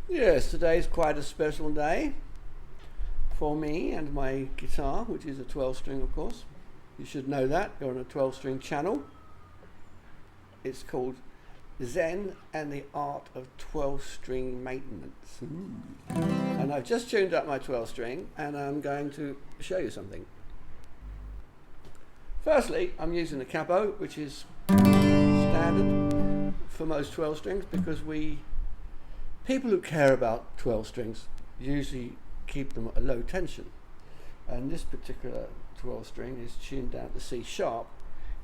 Yes, today's quite a special day for me and my guitar, which is a 12 string, of course. You should know that. You're on a 12 string channel. It's called Zen and the Art of 12 string Maintenance. And I've just tuned up my 12 string and I'm going to show you something. Firstly, I'm using the capo, which is standard for most 12 strings, because people who care about 12 strings usually keep them at a low tension. And this particular 12 string is tuned down to C sharp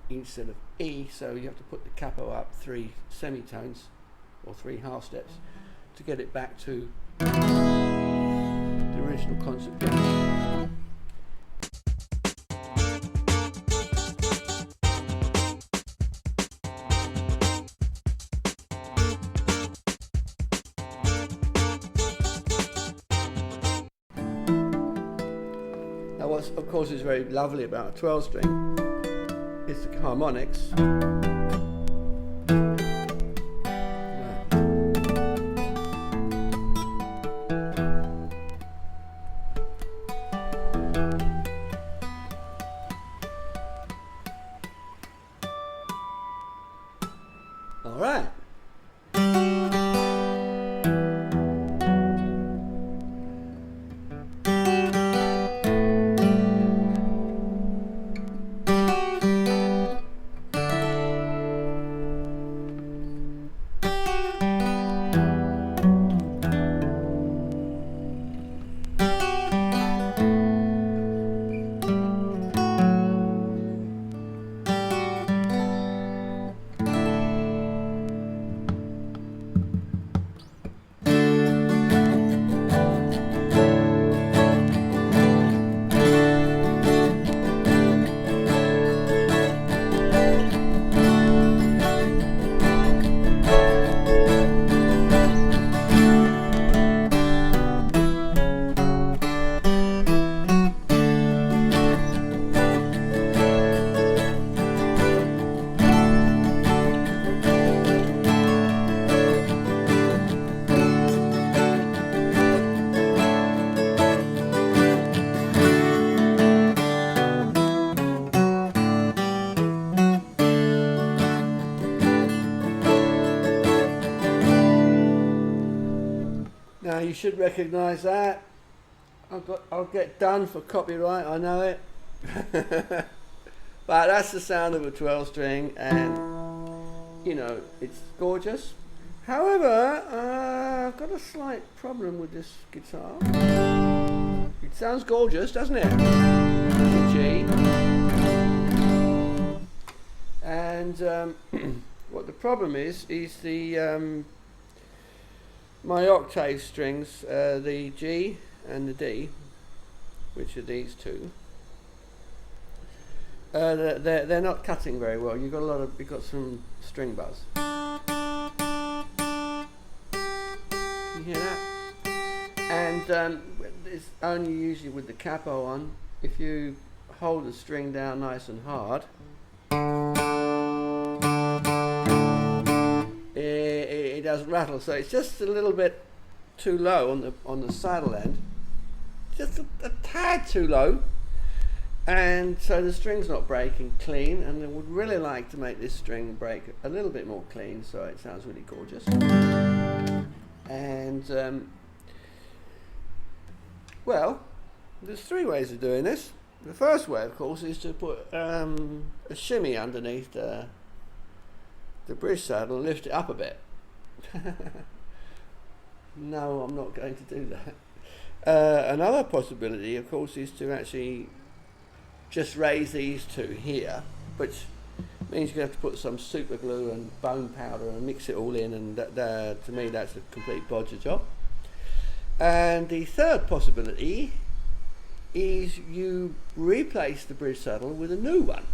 instead of E, so you have to put the capo up 3 semitones or 3 half steps to get it back to the original concert pitch. Now what of course is very lovely about a 12 string is the harmonics. All right. Now you should recognise that. I'll get done for copyright, I know it. But that's the sound of a 12 string, and you know, it's gorgeous. However, I've got a slight problem with this guitar. It sounds gorgeous, doesn't it? It's a G. And what the problem is the my octave strings, the G and the D, which are these two, they're not cutting very well. You've got some string buzz. You hear that? And it's only usually with the capo on. If you hold the string down nice and hard, it doesn't rattle, so it's just a little bit too low on the saddle end, just a tad too low, and so the string's not breaking clean. And I would really like to make this string break a little bit more clean, so it sounds really gorgeous. And well, there's 3 ways of doing this. The first way, of course, is to put a shimmy underneath the bridge saddle and lift it up a bit. No, I'm not going to do that. Another possibility, of course, is to actually just raise these two here, which means you're going to have to put some super glue and bone powder and mix it all in, and to me that's a complete bodger job. And the third possibility is you replace the bridge saddle with a new one.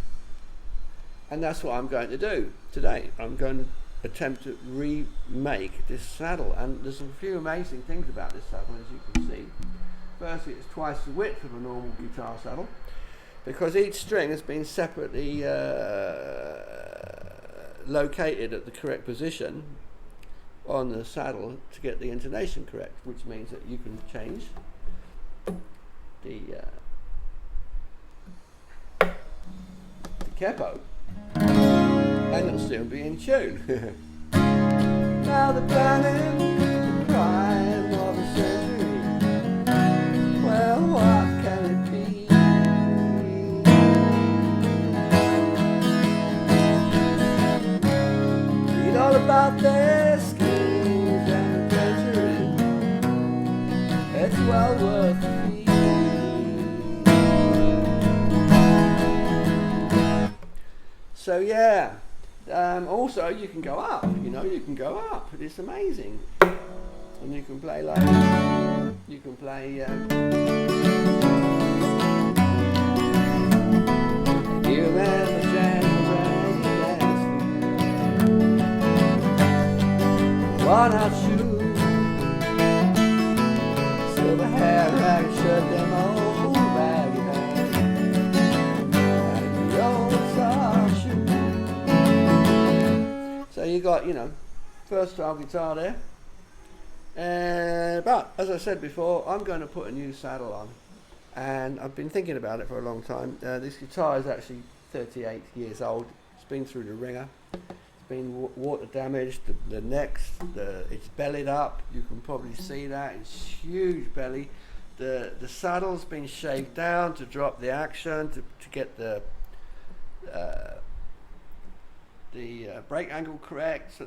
And that's what I'm going to do today. I'm going to attempt to remake this saddle, and there's a few amazing things about this saddle, as you can see. Firstly, it's twice the width of a normal guitar saddle, because each string has been separately located at the correct position on the saddle to get the intonation correct, which means that you can change the capo and it'll still be in tune. Now the planning, the crime of a century, well, what can it be? Read all about their schemes and adventuring, it's well worth the fee. So yeah, also you can go up, you know, you can go up, it's amazing. And you can play like, you can play, you remember January, worn-out shoes, silver hair, ragged shirt, them old baggy bags, and the old soft shoes. So you got, you know, first style guitar there. But as I said before, I'm going to put a new saddle on, and I've been thinking about it for a long time. This guitar is actually 38 years old. It's been through the ringer. It's been water damaged. The necks, it's bellied up. You can probably see that. It's huge belly. The saddle's been shaved down to drop the action, to get the brake angle correct,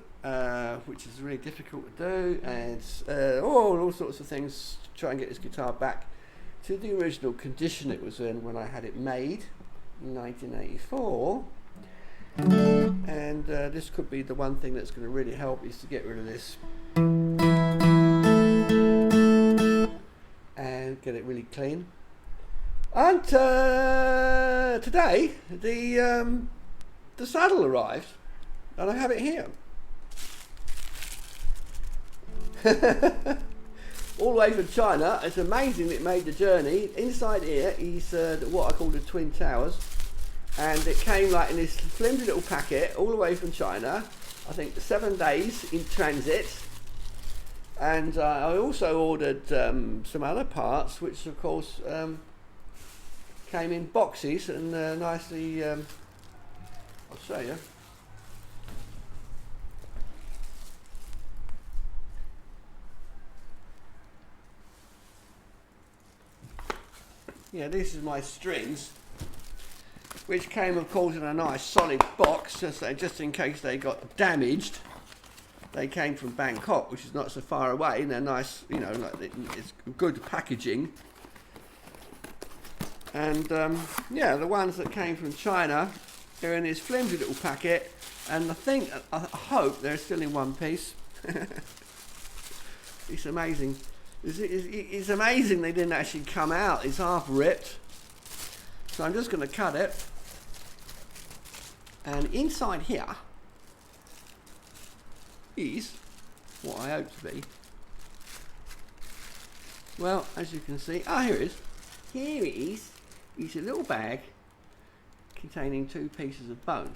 which is really difficult to do, and all sorts of things to try and get this guitar back to the original condition it was in when I had it made in 1984. And this could be the one thing that's going to really help, is to get rid of this and get it really clean. And today the saddle arrived, and I have it here. All the way from China. It's amazing that it made the journey. Inside here is what I call the Twin Towers, and it came like in this flimsy little packet all the way from China. I think 7 days in transit. And I also ordered some other parts, which of course came in boxes and nicely, I'll show you. Yeah, this is my strings, which came of course in a nice solid box, just in case they got damaged. They came from Bangkok, which is not so far away, and they're nice, you know, like it's good packaging. And yeah, the ones that came from China, they're in this flimsy little packet, and I hope they're still in one piece. It's amazing. It's amazing they didn't actually come out. It's half ripped. So I'm just going to cut it. And inside here is what I hope to be. Well, as you can see, here it is. Here it is. It's a little bag containing 2 pieces of bone.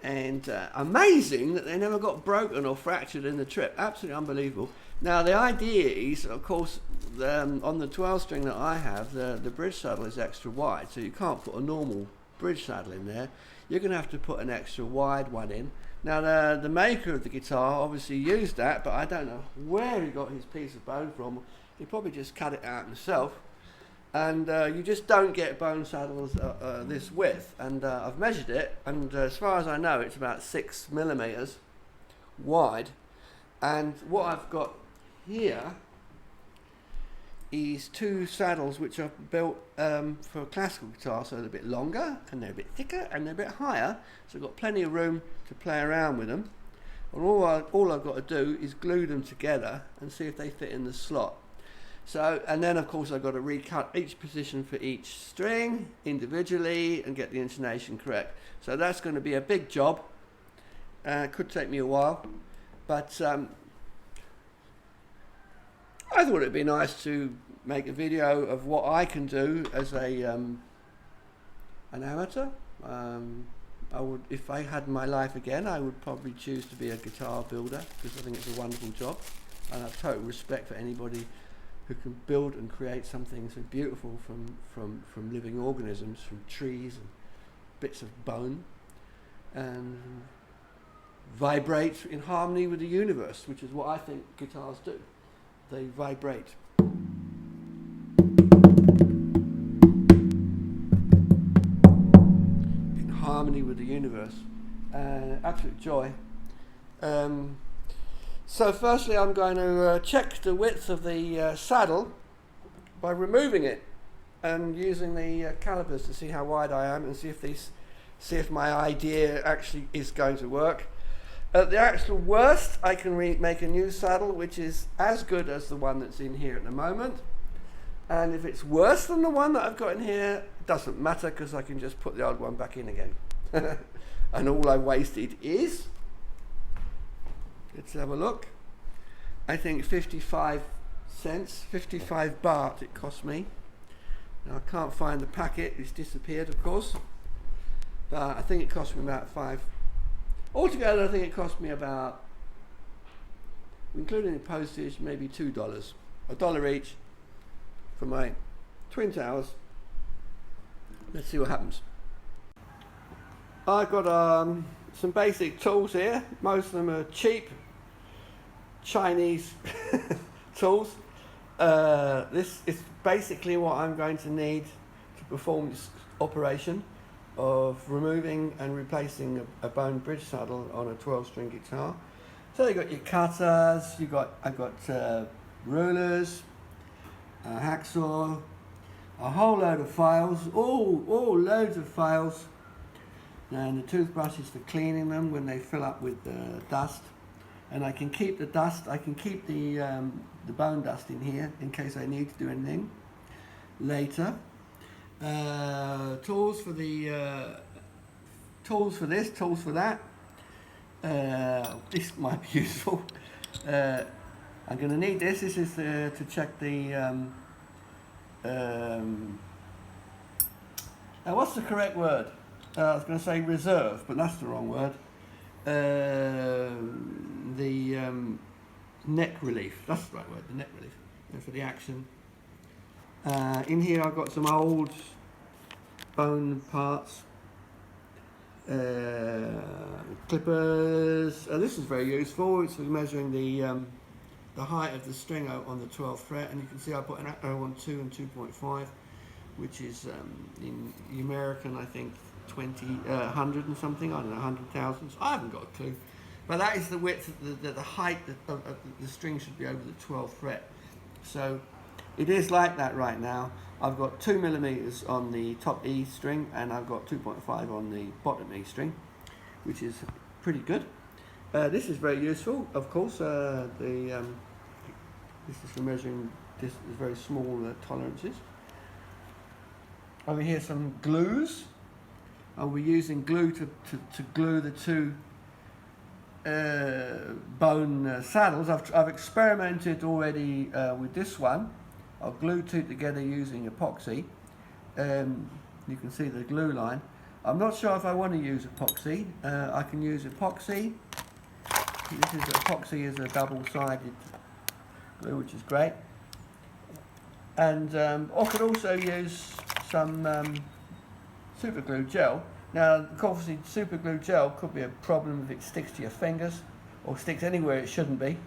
And amazing that they never got broken or fractured in the trip. Absolutely unbelievable. Now the idea is, of course, on the 12 string that I have, the bridge saddle is extra wide, so you can't put a normal bridge saddle in there. You're going to have to put an extra wide one in. Now the maker of the guitar obviously used that, but I don't know where he got his piece of bone from. He probably just cut it out himself. And you just don't get bone saddles this width, and I've measured it, and as far as I know it's about 6 millimeters wide. And what I've got here is 2 saddles which are built for a classical guitar, so they're a bit longer and they're a bit thicker and they're a bit higher, so I've got plenty of room to play around with them. And all I've got to do is glue them together and see if they fit in the slot. So, and then of course I've got to recut each position for each string individually and get the intonation correct. So that's going to be a big job. Could take me a while, but I thought it'd be nice to make a video of what I can do as a an amateur, I would, if I had my life again, I would probably choose to be a guitar builder, because I think it's a wonderful job, and I have total respect for anybody who can build and create something so beautiful from living organisms, from trees and bits of bone, and vibrate in harmony with the universe, which is what I think guitars do. They vibrate. In harmony with the universe. Absolute joy. So firstly I'm going to check the width of the saddle by removing it and using the calipers to see how wide I am and see if my idea actually is going to work. At the actual worst, I can make a new saddle which is as good as the one that's in here at the moment. And if it's worse than the one that I've got in here, it doesn't matter, because I can just put the old one back in again. And all I wasted is, let's have a look, I think 55 cents, 55 baht it cost me. Now I can't find the packet, it's disappeared of course, but I think it cost me about altogether I think it cost me about, including the postage, maybe $2. $1 each for my twin towers. Let's see what happens. I've got some basic tools here. Most of them are cheap Chinese tools. This is basically what I'm going to need to perform this operation of removing and replacing a bone bridge saddle on a 12-string guitar. So you've got your cutters, I've got rulers, a hacksaw, a whole load of files, all loads of files, and the toothbrushes for cleaning them when they fill up with dust. And I can keep the dust, I can keep the bone dust in here in case I need to do anything later. Tools for this, tools for that. This might be useful. I'm going to need this. This is to check the. What's the correct word? I was going to say reserve, but that's the wrong word. The neck relief. That's the right word. The neck relief for the action. In here I've got some old bone parts, clippers. This is very useful. It's for measuring the height of the string on the 12th fret, and you can see I put an arrow on 2 and 2.5, which is in American I think 100 and something. I don't know, 100,000. I haven't got a clue, but that is the width, the height of the string should be over the 12th fret. So it is like that right now. I've got 2 millimeters on the top E string, and I've got 2.5 on the bottom E string, which is pretty good. This is very useful, of course. This is for measuring this very small tolerances. Over here, some glues. I'll be using glue to glue the two bone saddles. I've experimented already with this one. I'll glue two together using epoxy. You can see the glue line. I'm not sure if I want to use epoxy. I can use epoxy. Epoxy is a double-sided glue, which is great. And I could also use some super glue gel. Now, obviously, super glue gel could be a problem if it sticks to your fingers or sticks anywhere it shouldn't be.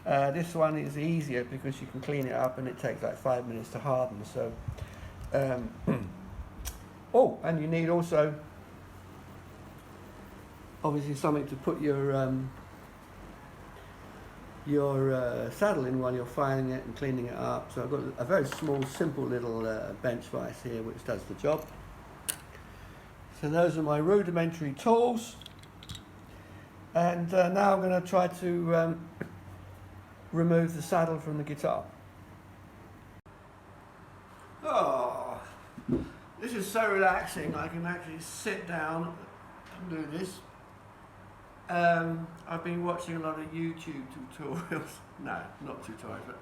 This one is easier because you can clean it up and it takes like 5 minutes to harden. So, oh, and you need also obviously something to put your saddle in while you're filing it and cleaning it up. So I've got a very small, simple little bench vise here which does the job. So those are my rudimentary tools, and now I'm going to try to remove the saddle from the guitar. Oh, this is so relaxing. I can actually sit down and do this. I've been watching a lot of YouTube tutorials, no, not tutorials,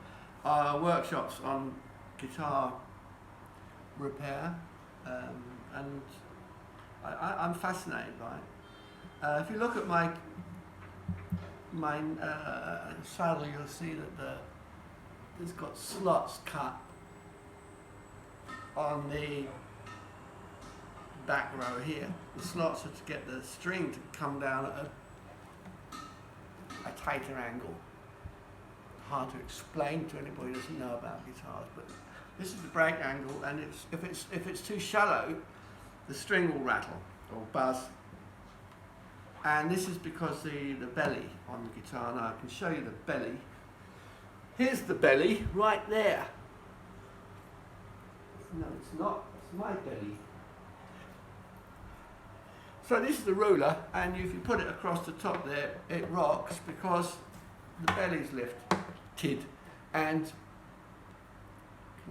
but workshops on guitar repair, and I'm fascinated by it. If you look at my saddle, you'll see that it's got slots cut on the back row here. The slots are to get the string to come down at a tighter angle. Hard to explain to anybody who doesn't know about guitars, but this is the break angle, and if it's too shallow, the string will rattle or buzz. And this is because the belly on the guitar, now I can show you the belly. Here's the belly right there. No, it's not, it's my belly. So this is the ruler, and if you put it across the top there, it rocks because the belly's lifted, and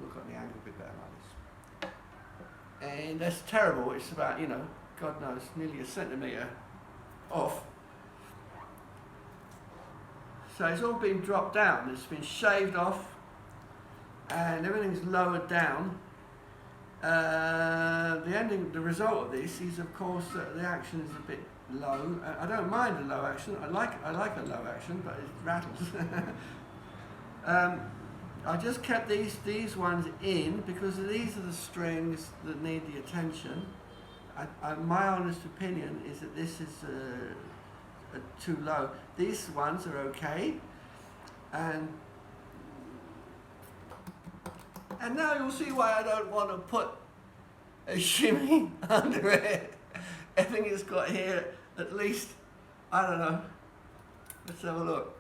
look at the angle a bit better like this. And that's terrible. It's about, you know, God knows, nearly a centimetre off. So it's all been dropped down. It's been shaved off, and everything's lowered down. The result of this is, of course, that the action is a bit low. I don't mind a low action. I like a low action, but it rattles. I just kept these ones in because these are the strings that need the attention. My honest opinion is that this is too low. These ones are okay, and now you'll see why I don't want to put a shimmy under it. I think it's got here at least, I don't know, let's have a look.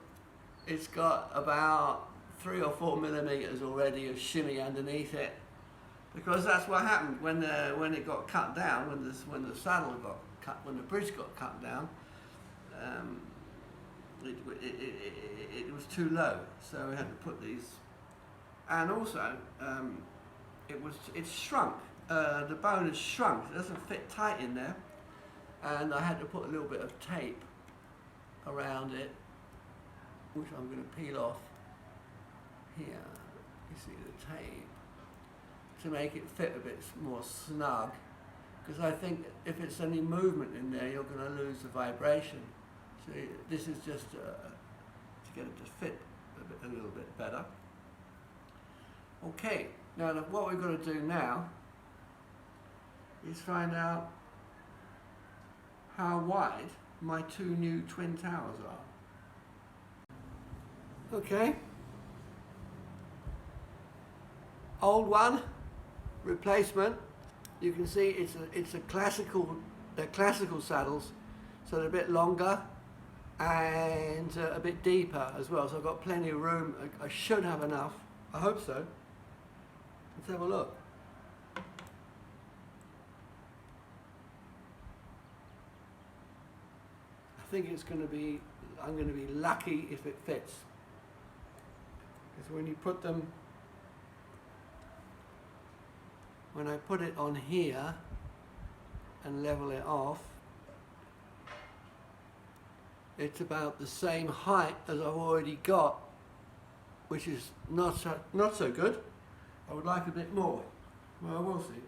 It's got about 3 or 4 millimeters already of shimmy underneath it, because that's what happened when it got cut down, when the saddle got cut, when the bridge got cut down. It was too low, so we had to put these. And also, it's shrunk. The bone has shrunk. It doesn't fit tight in there, and I had to put a little bit of tape around it, which I'm going to peel off here. You see the tape to make it fit a bit more snug, because I think if it's any movement in there, you're going to lose the vibration. So this is just to get it to fit a little bit better. Okay, now what we're going to do now is find out how wide my 2 new twin towers are. Okay. Old one, replacement. You can see it's a classical. They're classical saddles, so they're a bit longer and a bit deeper as well. So I've got plenty of room. I should have enough. I hope so. Let's have a look. I think it's going to be, I'm going to be lucky if it fits. Because when you put them, when I put it on here and level it off, it's about the same height as I've already got, which is not so good. I would like a bit more. Well, we'll see.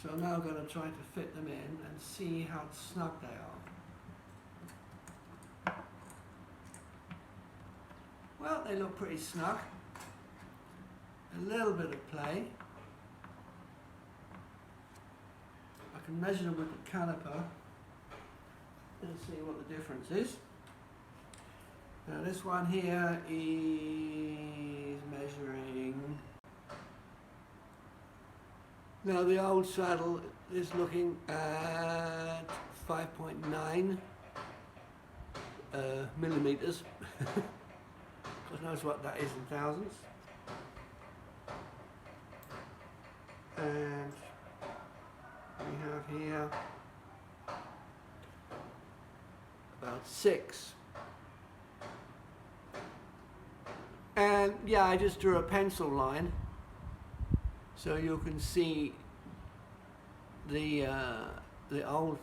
So I'm now going to try to fit them in and see how snug they are. Well, they look pretty snug. A little bit of play. I can measure them with the caliper and see what the difference is. Now this one here is measuring. Now the old saddle is looking at 5.9 millimeters. God knows what that is in thousands. And we have here about 6. And yeah, I just drew a pencil line so you can see the old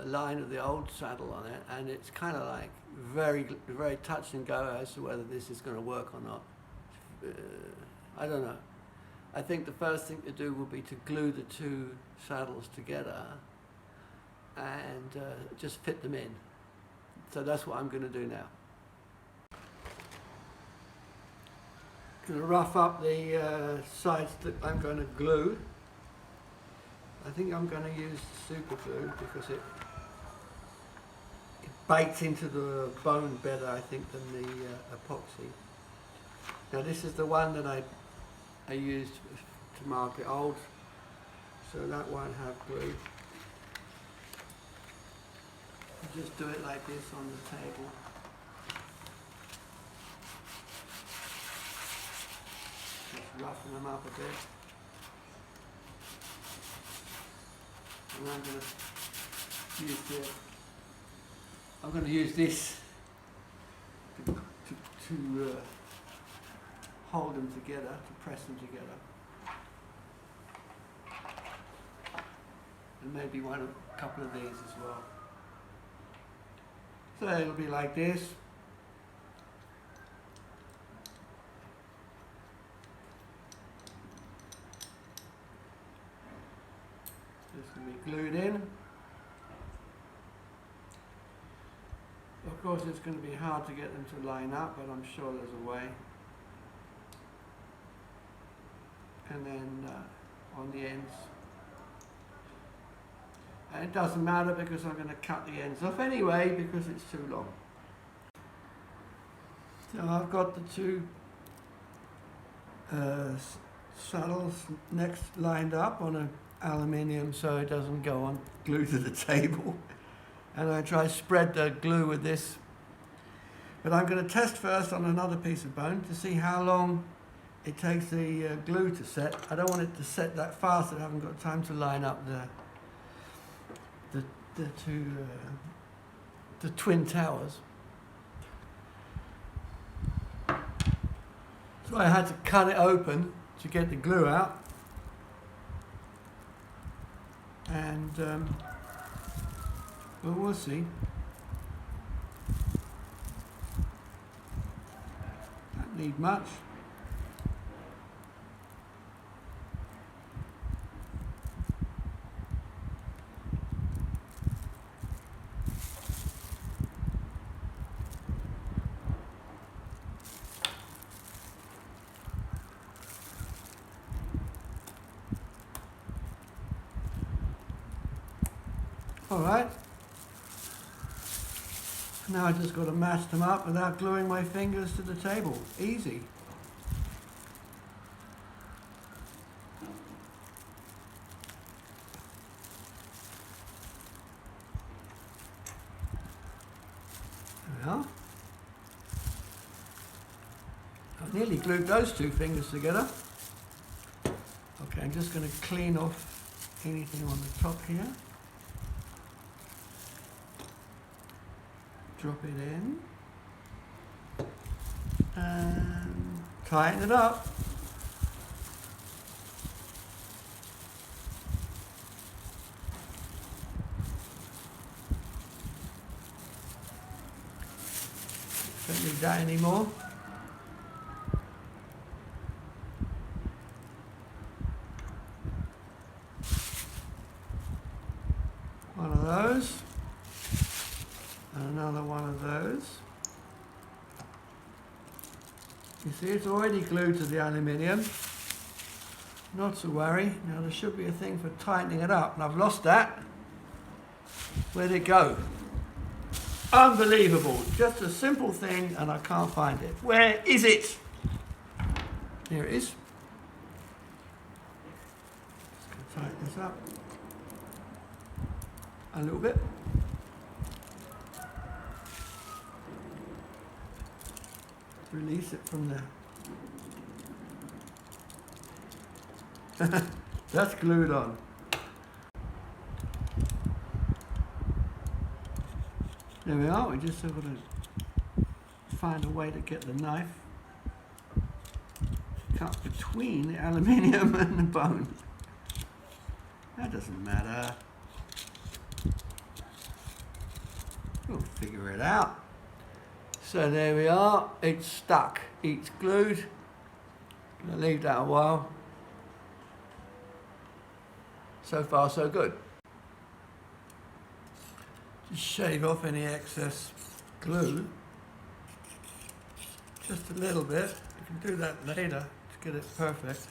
line of the old saddle on it, and it's kind of like very touch and go as to whether this is going to work or not. I don't know. I think the first thing to do will be to glue the two saddles together and just fit them in. So that's what I'm going to do now. Going to rough up the sides that I'm going to glue. I think I'm going to use super glue because it bakes into the bone better, I think, than the epoxy. Now this is the one that I used to mark it old, so that won't have glue. Just do it like this on the table. Just roughen them up a bit. And I'm going to use this to hold them together, to press them together. And maybe a couple of these as well. So it'll be like this. This can be glued in. Of course it's going to be hard to get them to line up, but I'm sure there's a way. And then on the ends. And it doesn't matter because I'm going to cut the ends off anyway because it's too long. So I've got the two saddles next lined up on an aluminium so it doesn't go on glue to the table. And I try to spread the glue with this. But I'm going to test first on another piece of bone to see how long it takes the glue to set. I don't want it to set that fast that I haven't got time to line up the twin towers. So I had to cut it open to get the glue out. And well, we'll see. Don't need much. All right. Now I just got to match them up without gluing my fingers to the table. Easy. There we are. I've nearly glued those two fingers together. Okay, I'm just going to clean off anything on the top here. Drop it in and tighten it up. Don't need that anymore. One of those. And another one of those. You see, it's already glued to the aluminium. Not to worry. Now there should be a thing for tightening it up, and I've lost that. Where'd it go? Unbelievable. Just a simple thing, and I can't find it. Where is it? Here it is. Just going to tighten this up a little bit. Release it from there. That's glued on. There we are. We just have to find a way to get the knife cut between the aluminium and the bone. That doesn't matter. We'll figure it out. So there we are, it's stuck, it's glued. I'm going to leave that a while. So far so good. Just shave off any excess glue, just a little bit. You can do that later to get it perfect.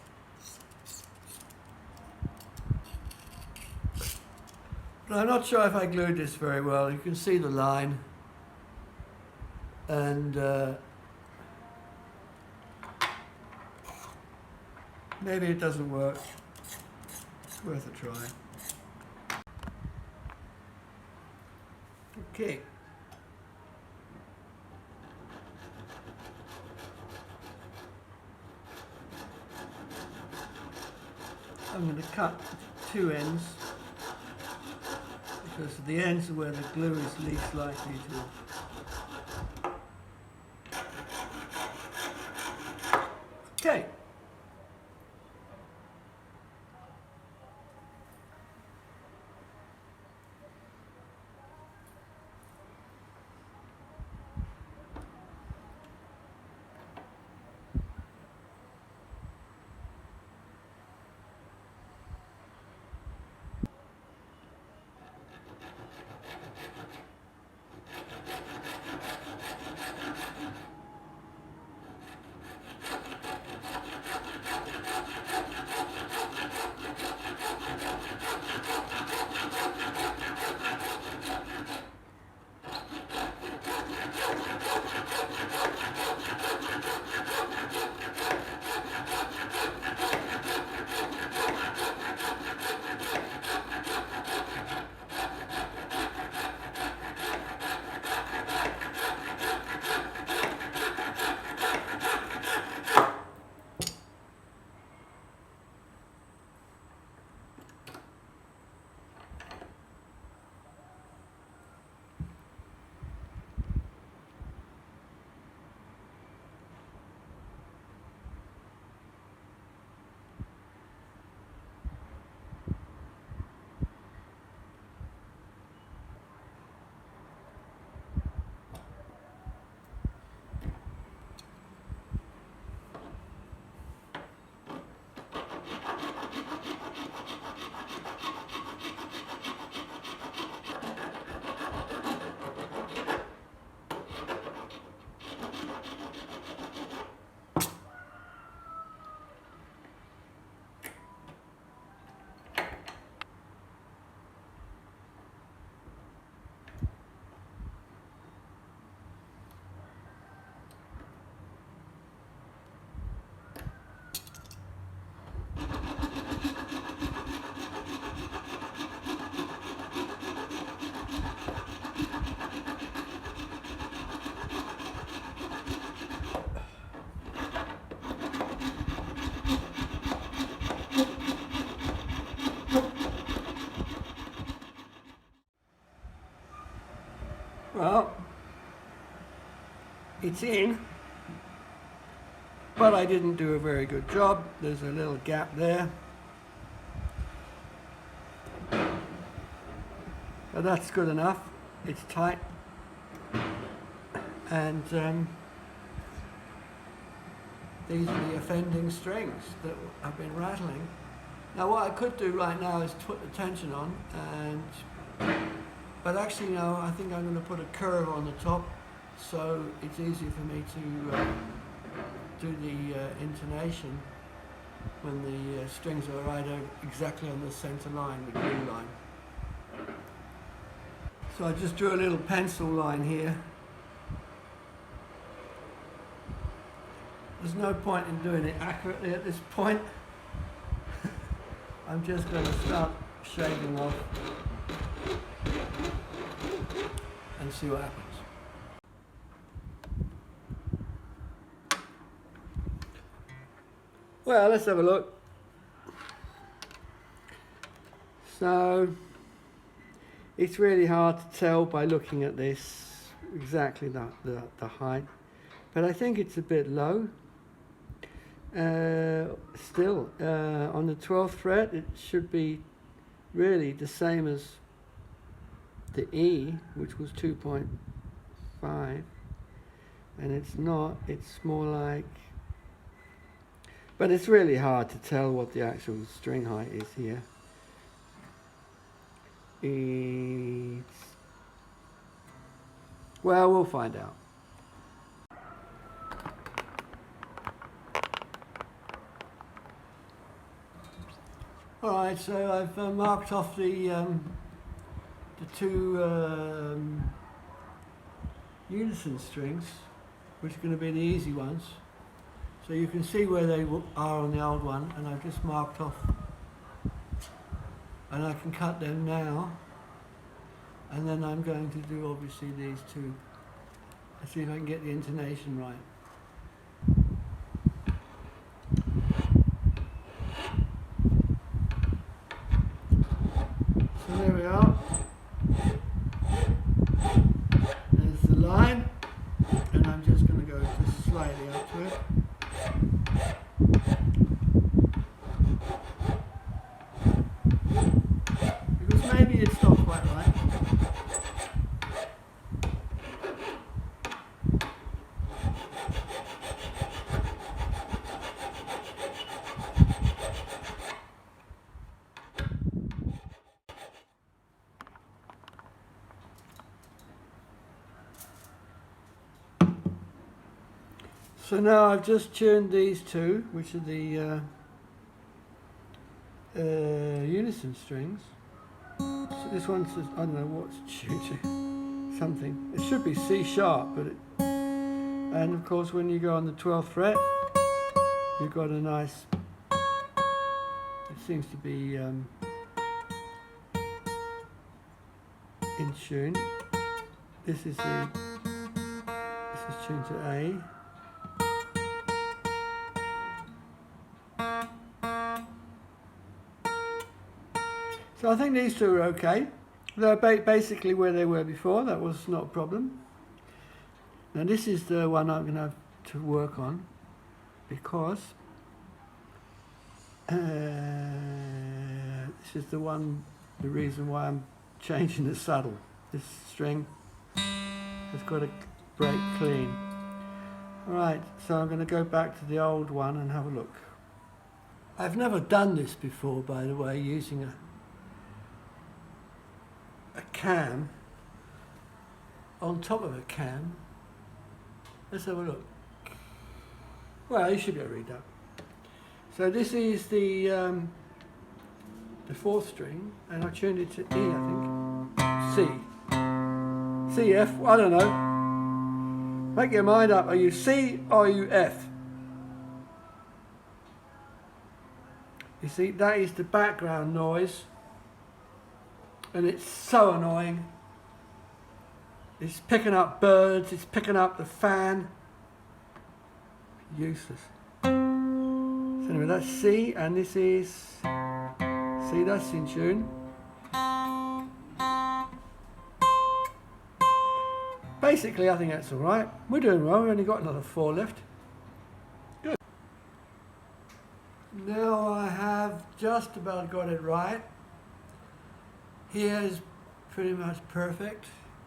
But I'm not sure if I glued this very well. You can see the line, and maybe it doesn't work. It's worth a try. Okay. I'm going to cut two ends, because the ends are where the glue is least likely to. Okay. Well, it's in, but I didn't do a very good job. There's a little gap there. But that's good enough. It's tight. And these are the offending strings that have been rattling. Now what I could do right now is put the tension on, but actually no, I think I'm going to put a curve on the top so it's easier for me to do the intonation when the strings are right exactly on the center line, the glue line. So I just drew a little pencil line here. There's no point in doing it accurately at this point. I'm just going to start shaving off and see what happens. Well, let's have a look. So it's really hard to tell by looking at this exactly the height, but I think it's a bit low. Still, on the 12th fret, it should be really the same as the E, which was 2.5, and it's not. It's more like, but it's really hard to tell what the actual string height is here. Well, we'll find out. Alright, so I've marked off the two unison strings, which are going to be the easy ones. So you can see where they are on the old one, and I've just marked off, and I can cut them now, and then I'm going to do obviously these two. Let's see if I can get the intonation right. So there we are. There's the line, and I'm just going to go just slightly up to it. Because maybe it's not quite right. So now I've just tuned these two, which are the unison strings. So this one says, I don't know what's tuned to, something. It should be C sharp, but and of course when you go on the 12th fret, you've got a nice, it seems to be in tune. This is tuned to A. So I think these two are okay. They're basically where they were before. That was not a problem. Now this is the one I'm going to have to work on, because this is the reason why I'm changing the saddle. This string has got to break clean. Alright, so I'm going to go back to the old one and have a look. I've never done this before, by the way, using a cam on top of a cam. Let's have a look. Well, you should be able to read that. So this is the fourth string, and I tuned it to E, I think. C. C, F, I don't know. Make your mind up. Are you C or are you F? You see, that is the background noise. And it's so annoying. It's picking up birds, it's picking up the fan. Useless. So anyway, that's C, and this is C, that's in tune. Basically, I think that's alright. We're doing well, we've only got another 4 left. Good. Now I have just about got it right. Here is pretty much perfect.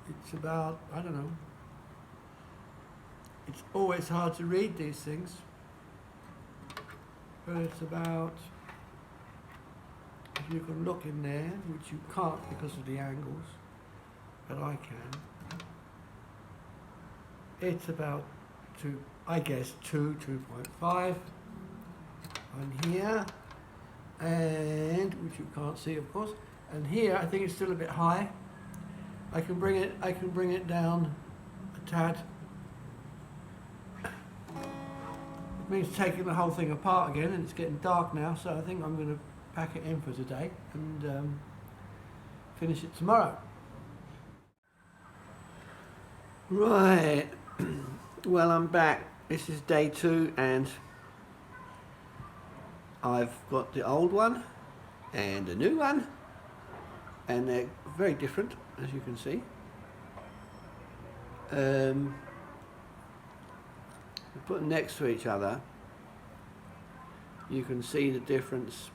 It's about, I don't know. It's always hard to read these things. But it's about, if you can look in there, which you can't because of the angles, but I can. It's about 2, I guess 2.5 on here, and which you can't see, of course. And here, I think it's still a bit high. I can bring it down a tad. It means taking the whole thing apart again, and it's getting dark now, so I think I'm going to pack it in for today and finish it tomorrow. Right. Well, I'm back. This is day 2, and I've got the old one and the new one. And they're very different, as you can see. Put them next to each other, you can see the difference,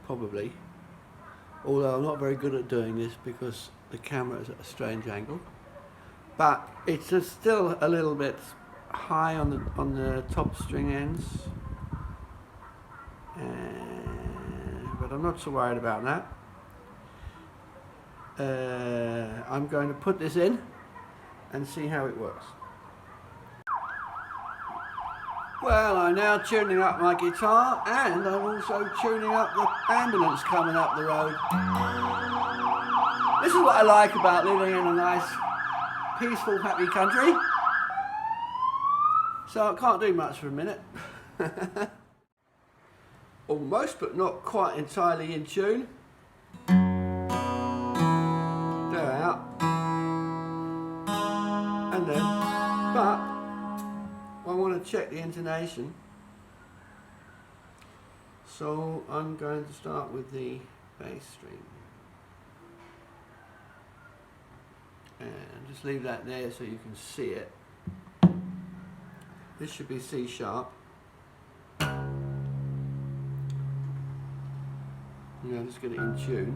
probably. Although I'm not very good at doing this because the camera is at a strange angle. But it's just still a little bit high on the top string ends. But I'm not so worried about that. I'm going to put this in and see how it works. Well, I'm now tuning up my guitar, and I'm also tuning up the ambulance coming up the road. This is what I like about living in a nice, peaceful, happy country. So I can't do much for a minute. Almost, but not quite entirely in tune. There out. And then, but I want to check the intonation. So I'm going to start with the bass string. And just leave that there so you can see it. This should be C sharp. Yeah, just get it in tune.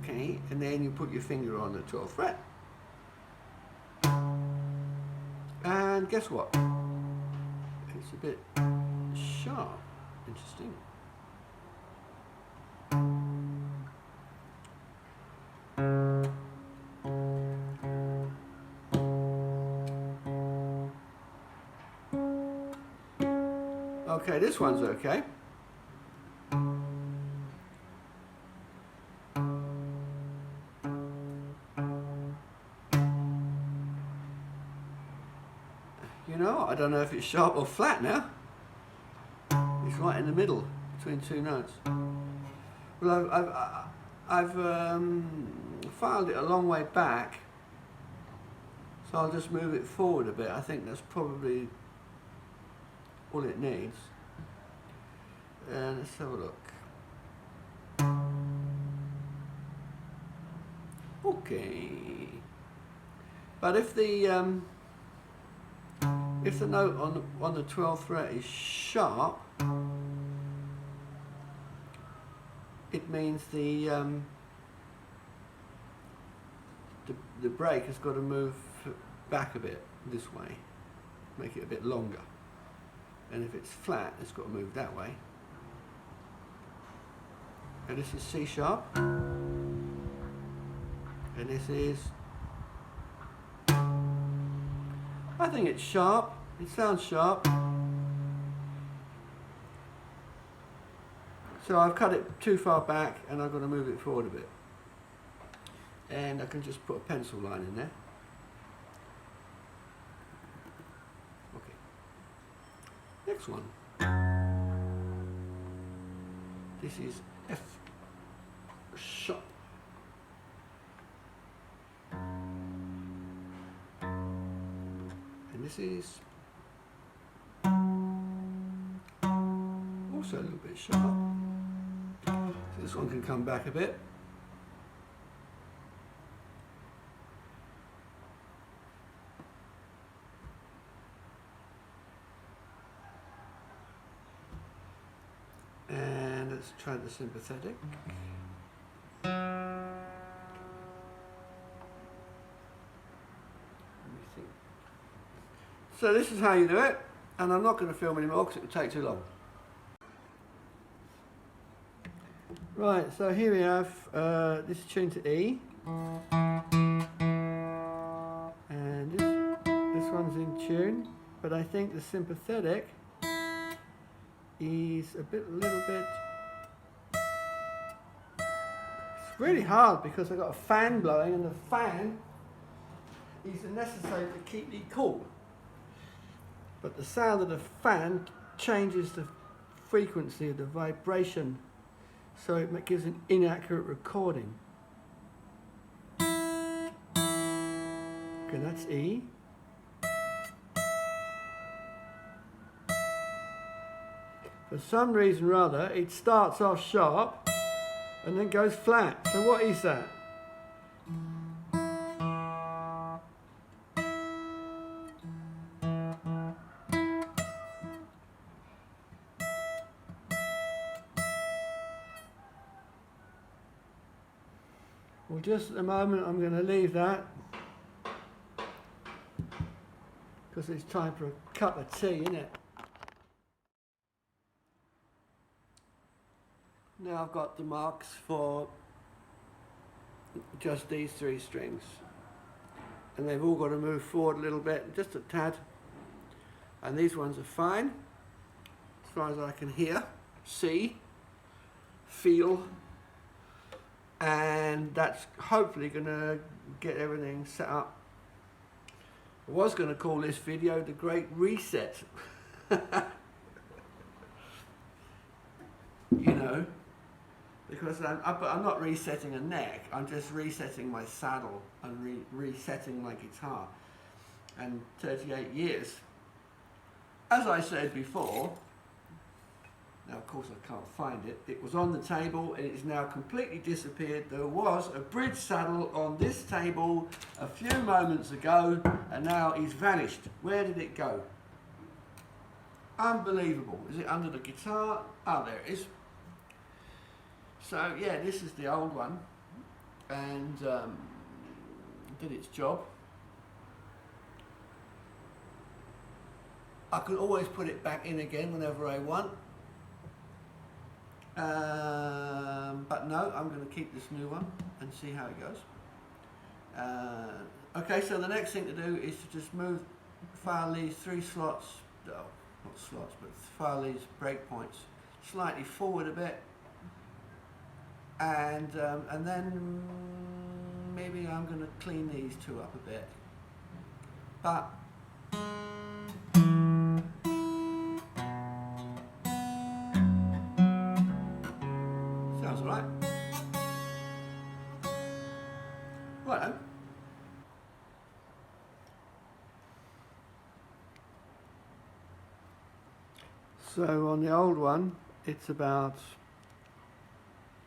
Okay, and then you put your finger on the 12th fret. And guess what? It's a bit sharp. Interesting. Okay, this one's okay. You know, I don't know if it's sharp or flat now. It's right in the middle between two notes. Well, I've filed it a long way back, so I'll just move it forward a bit. I think that's probably all it needs. And let's have a look. Okay. But if the note on the 12th fret is sharp, it means the break has got to move back a bit this way, make it a bit longer. And if it's flat, it's got to move that way. And this is C sharp. And this is, I think it's sharp. It sounds sharp. So I've cut it too far back and I've got to move it forward a bit. And I can just put a pencil line in there. Okay. Next one. This is F sharp. And this is also a little bit sharp. So this one can come back a bit. And let's try the sympathetic. So this is how you do it, and I'm not going to film anymore because it would take too long. Right, so here we have this is tuned to E, and this one's in tune, but I think the sympathetic is a little bit. It's really hard because I've got a fan blowing, and the fan is necessary to keep me cool. But the sound of the fan changes the frequency of the vibration, so it gives an inaccurate recording. Okay, that's E. For some reason or other, it starts off sharp and then goes flat. So what is that? Well, just at the moment I'm going to leave that because it's time for a cup of tea, isn't it? Now I've got the marks for just these 3 strings, and they've all got to move forward a little bit, just a tad, and these ones are fine as far as I can hear, see, feel, and that's hopefully going to get everything set up. I was going to call this video the Great Reset. You know, because I'm not resetting a neck, I'm just resetting my saddle and resetting my guitar. And 38 years, as I said before, now of course I can't find it, it was on the table and it's now completely disappeared. There was a bridge saddle on this table a few moments ago and now it's vanished. Where did it go? Unbelievable. Is it under the guitar? Oh, there it is. So yeah, this is the old one, and did its job. I can always put it back in again whenever I want, but no, I'm going to keep this new one and see how it goes. Okay, so the next thing to do is to just file these 3 slots, no, not slots, but file these breakpoints slightly forward a bit. And then maybe I'm going to clean these 2 up a bit, but sounds alright. Righto. So on the old one, it's about,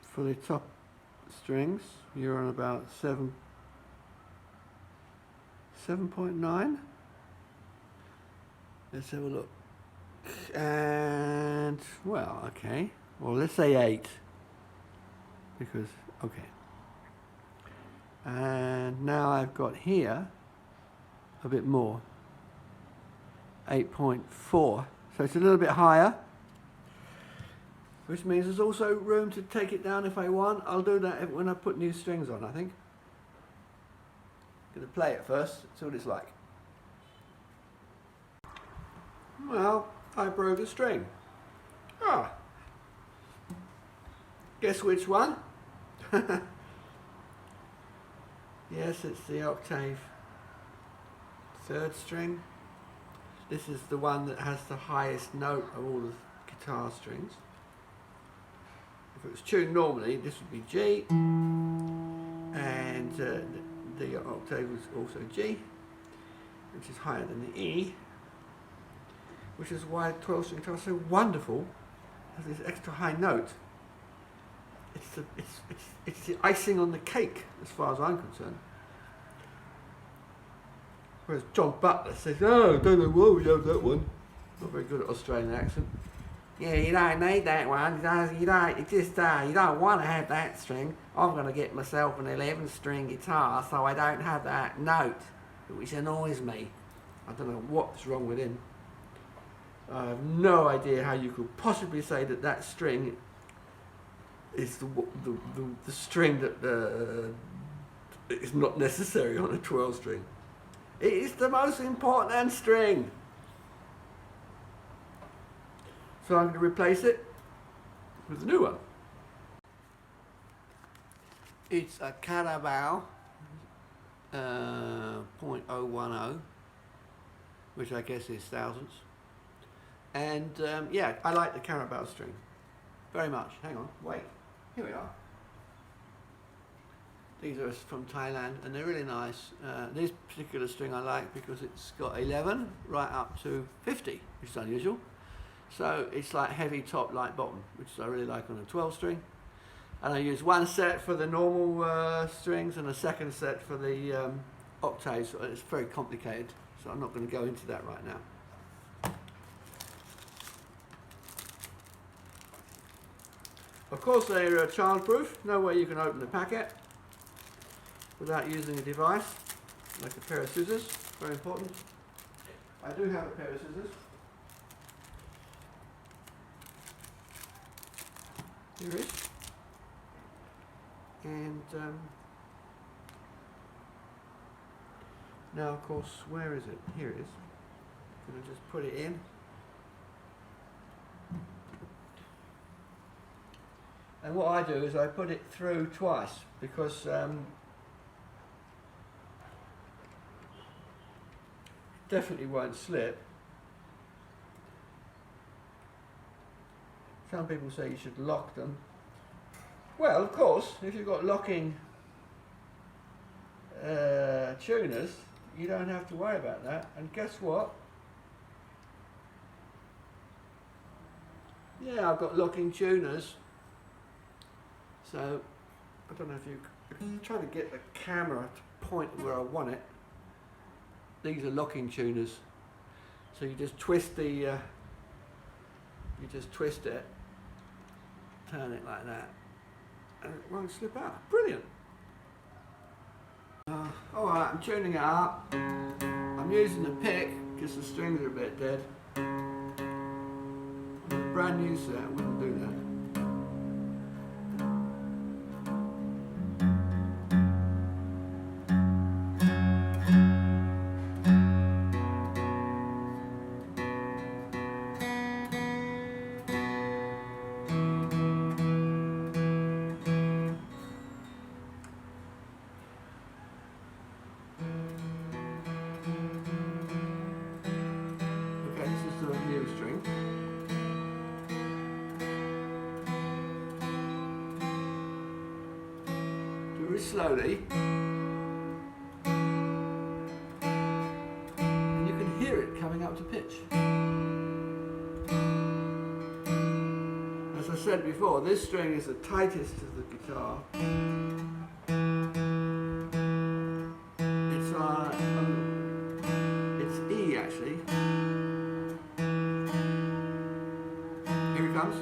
for the top strings, you're on about 7.9. Let's have a look. And, well, okay. Well, let's say 8. Because, okay. And now I've got here a bit more. 8.4. So it's a little bit higher, which means there's also room to take it down if I want. I'll do that when I put new strings on, I think. I'm going to play it first, see what it's like. Well, I broke a string. Ah. Guess which one? Yes, it's the octave 3rd string. This is the one that has the highest note of all the guitar strings. If it was tuned normally, this would be G, and the octave was also G, which is higher than the E, which is why 12-string guitar is so wonderful. It has this extra high note. It's the icing on the cake, as far as I'm concerned. Whereas John Butler says, "Oh, I don't know why we have that one." Not very good at Australian accent. Yeah, you don't need that one. You don't want to have that string. I'm going to get myself an 11-string guitar so I don't have that note, which annoys me. I don't know what's wrong with him. I have no idea how you could possibly say that that string is the string that is not necessary on a 12-string. It is the most important string. So I'm going to replace it with a new one. It's a Carabao 0.010, which I guess is thousandths. And yeah, I like the Carabao string very much. Hang on, wait. Here we are. These are from Thailand and they're really nice. This particular string I like because it's got 11 right up to 50, which is unusual. So it's like heavy top, light bottom, which I really like on a 12-string. And I use 1 set for the normal strings and a 2nd set for the octaves. It's very complicated, so I'm not going to go into that right now. Of course they're childproof, no way you can open the packet without using a device, like a pair of scissors, very important. I do have a pair of scissors. Here it is. And now, of course, where is it? Here it is. I'm going to just put it in. And what I do is I put it through twice because definitely won't slip. Some people say you should lock them. Well, of course, if you've got locking tuners, you don't have to worry about that. And guess what? Yeah, I've got locking tuners. So, I don't know if I'm trying to get the camera to point where I want it. These are locking tuners. So you just twist the, you just twist it, turn it like that, and it won't slip out. Brilliant. Alright, I'm tuning it up. I'm using the pick because the strings are a bit dead. On a brand new set, I wouldn't do that. Slowly, and you can hear it coming up to pitch. As I said before, this string is the tightest of the guitar. It's E actually. Here it comes.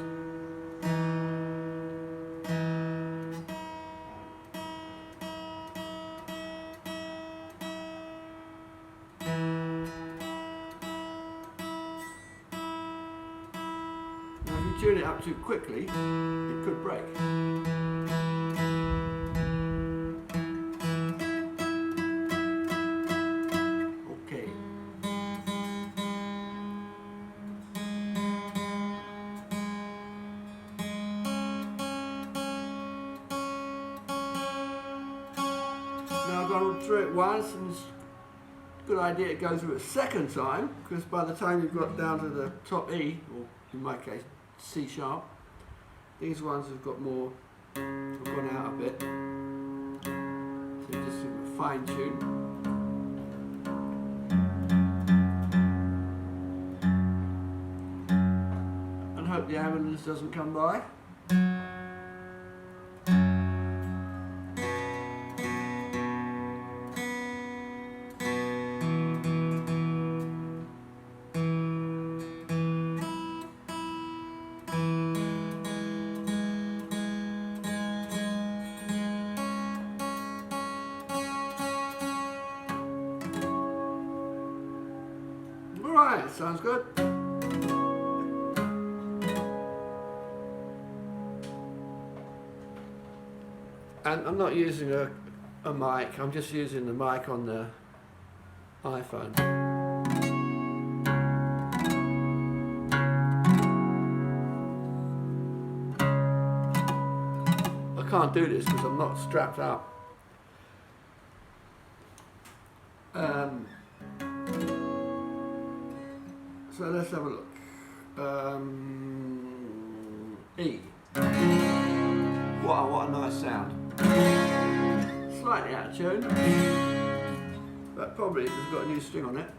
Tune it up too quickly, it could break. Okay. Now I've gone through it once, and it's a good idea to go through it a second time, because by the time you've got down to the top E, or in my case, C sharp. These ones have got more, have gone out a bit. So just sort of fine tune. And hope the ambulance doesn't come by. Alright, sounds good. And I'm not using a mic, I'm just using the mic on the iPhone. I can't do this because I'm not strapped up. So let's have a look. E. What a nice sound. Slightly out of tune, but probably it's got a new string on it.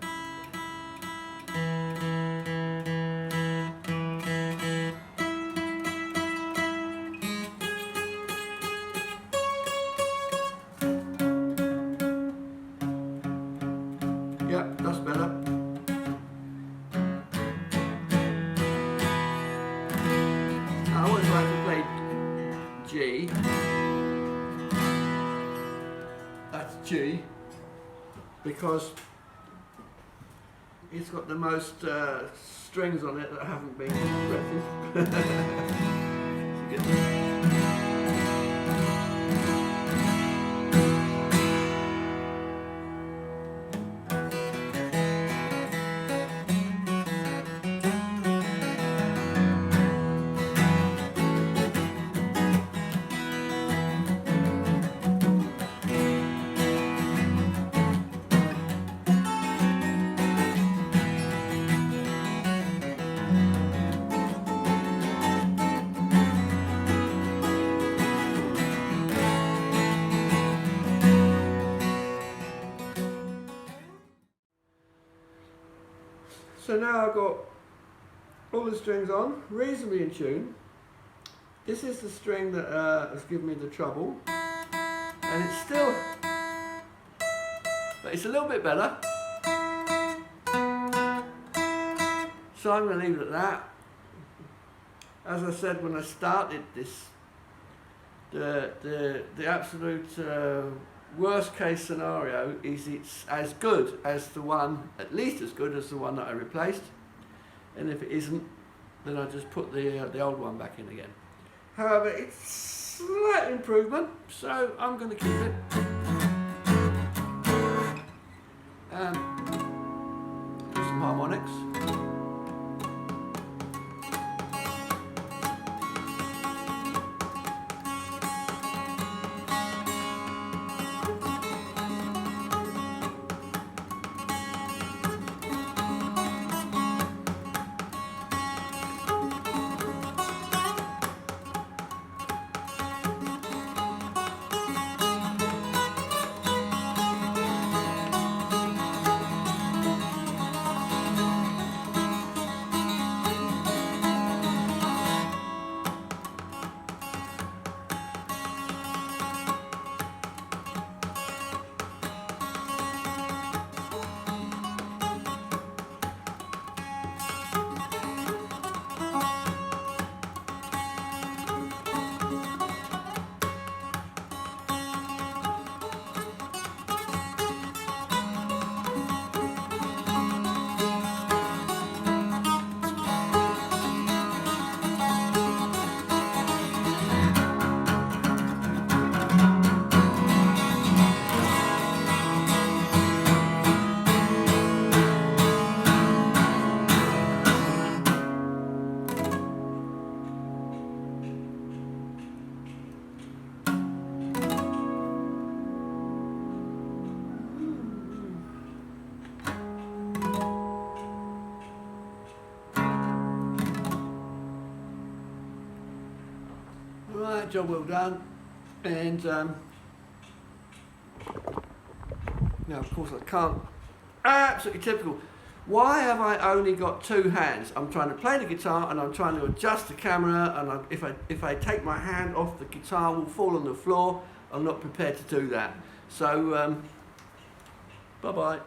Yep, that's better. I always like to play G. That's G because it's got the most strings on it that haven't been fretted. So now I've got all the strings on, reasonably in tune. This is the string that has given me the trouble, and it's still, but it's a little bit better. So I'm going to leave it at that. As I said when I started this, the absolute worst case scenario is it's as good as the one, at least as good as the one that I replaced. And if it isn't, then I just put the old one back in again. However, it's slight improvement, so I'm going to keep it. Do some harmonics. Right, job well done. And now of course I can't, absolutely typical. Why have I only got two hands? I'm trying to play the guitar and I'm trying to adjust the camera, and if I take my hand off, the guitar will fall on the floor. I'm not prepared to do that. So bye bye.